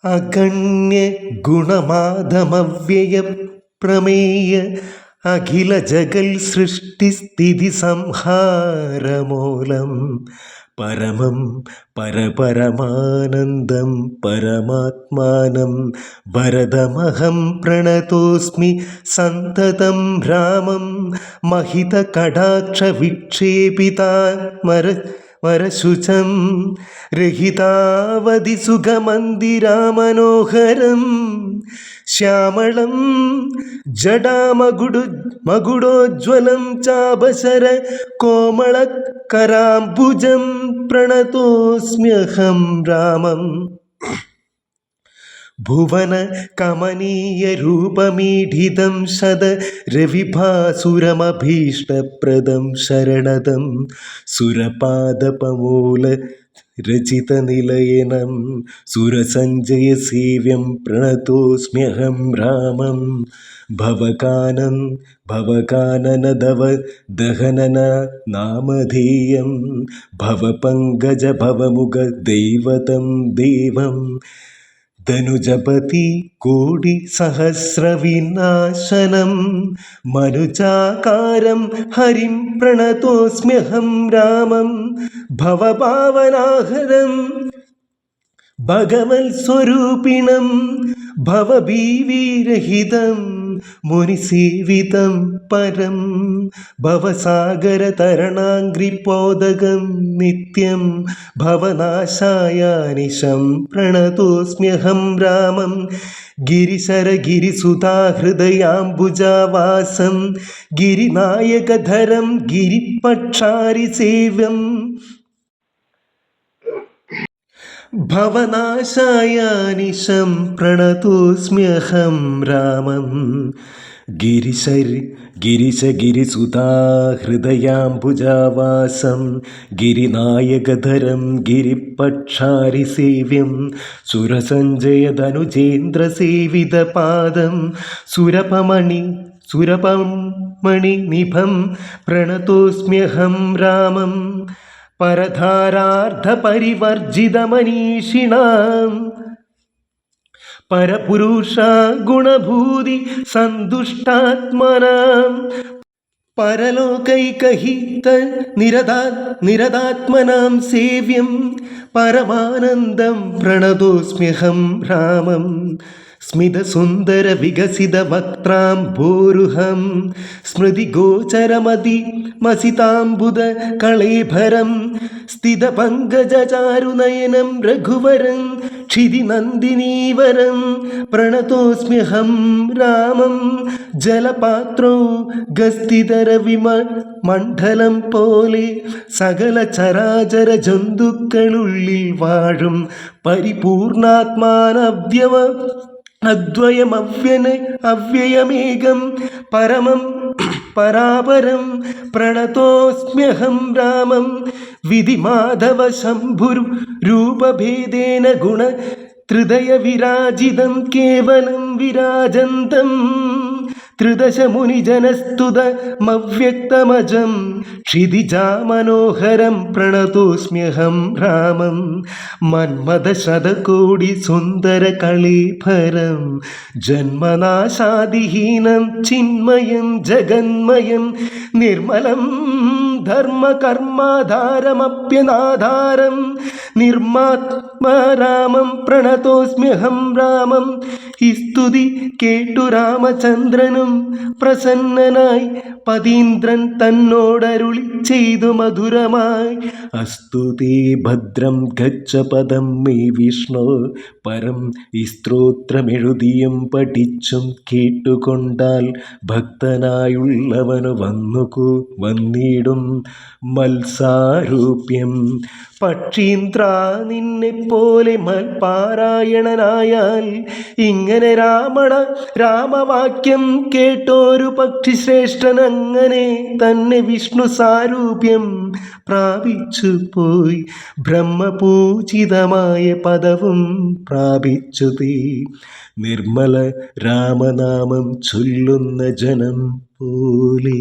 അഗണ്യ ഗുണമാധമവ്യയ പ്രമേയ അഖില ജഗൽ സൃഷ്ടിസ്ഥിതി സംഹാരമൂലം പരമം പരപരമാനന്ദം പരമാത്മാനം വരദമഹം പ്രണതോസ്മി സന്തതം രാമം മരശുചം രഹിതാവധി സുഖമന്ദിരാമനോഹരം ശ്യാമളം ജടാമകുടോജ്വലം ചാപശര കോമളകരാംബുജം പ്രണതോസ്മ്യഹം രാമം ഭുവന കമനീയ രൂപമീഢിതം ശത രവിഭാസുരമഭീഷ്ടപ്രദം ശരണദം സുരപാദപമൂല രചിത നിലയനം സുരസഞ്ജയ സേവ്യം പ്രണതോസ്മ്യഹം രാമം ഭവകാനനദവ ദഹനന നാമധേയം ഭവപങ്കജ ഭവമുഖ ദൈവതം ദേവം ധനുജപതി കോടി സഹസ്രവിനാശനം മനുജാകാരം ഹരിം പ്രണതോസ്മ്യഹം രാമം ഭവഭാവനാഹരം ഭഗവത് സ്വരൂപിണം ഭവഭീവിരഹിതം മുനിസേവിതം പരം ഭവസാഗരതരണാംഘ്രിപോദകം നിത്യം ഭവനാശായാനിശം പ്രണതോസ്മ്യഹം രാമം ഗിരിശരഗിരിസുതാഹൃദയാംബുജാവാസം ഗിരിനായകധരം ഗിരിപക്ഷാരിസേവ്യം ഭവനാശായാനിശം പ്രണതോസ്മ്യഹം രാമം ഗിരിശഗിരിസുതാഹൃദയാംബുജാവാസം ഗിരിനായകധരം ഗിരിപക്ഷാരിസേവ്യം സുരസഞ്ജയധനുജേന്ദ്രസേവിതപാദം സുരപമണിനിഭം പ്രണതോസ്മ്യഹം രാമം പരധാരാർദ്ധപരിവർജിതമനീഷിണാം പരപുരുഷ ഗുണഭൂതി സന്തുഷ്ടാത്മനാം പരലോകൈകഹിത നിരതാത്മനാം സേവ്യം പരമാനന്ദം പ്രണതോസ്മ്യഹം രാമം സ്മിതസുന്ദര വികസിത വക്ത്രാംഭോരുഹം സ്മൃതിഗോചരമതിമസിതാംബുദ കളേഭരം സ്ഥിതപങ്കജചാരുനയനം രഘുവരം ക്ഷിതിനന്ദിനീവരം പ്രണതോസ്മ്യഹം രാമം ജലപാത്രോ ഗസ്ഥിതരവിമണ്ഡലം പോലെ സകല ചരാചര ജന്തുക്കളുള്ളിൽ വാഴും അവ്യയമേകം പരമം പരാപരം പ്രണതോസ്മ്യഹം രാമം വിധിമാധവ ശംഭുർ രൂപഭേദേന ഗുണ ത്രിദയ വിരാജിതം കേവലം വിരാജന്തം ത്രിദശ മുനിജനസ്തുതമവ്യക്തമജം ക്ഷിതിജാമനോഹരം പ്രണതോസ്മ്യഹം രാമം മന്മദശതകോടി സുന്ദര കളീഭരം ജന്മനാശാദിഹീനം ചിന്മയം ജഗന്മയം നിർമ്മലം ധർമ്മകർമാധാരമപ്യനാധാരം നിർമാത്മരാമം പ്രണതോസ്മ്യഹം രാമം ഈ സ്തുതി കേട്ടു രാമചന്ദ്രനും പ്രസന്നനായി പതീന്ദ്രൻ തന്നോടരുളി ചെയ്തു മധുരമായി അസ്തുതേ ഭദ്രം ഗച്ഛ പദം മേ വിഷ്ണു പരം ഈ സ്തോത്രമെഴുതിയും പഠിച്ചും കേട്ടുകൊണ്ടാൽ ഭക്തനായുള്ളവനു വന്നിടും മത്സാരൂപ്യം പക്ഷീന്ദ്ര നിന്നെപ്പോലെ മൽപാരായണനായാൽ ഇങ്ങനെ രാമവാക്യം കേട്ടോരു പക്ഷിശ്രേഷ്ഠൻ അങ്ങനെ തന്നെ വിഷ്ണു സാരൂപ്യം പ്രാപിച്ചു പോയി ബ്രഹ്മപൂജിതമായ പദവും പ്രാപിച്ചു തീ നിർമ്മല രാമനാമം ചൊല്ലുന്ന ജനം പോലെ.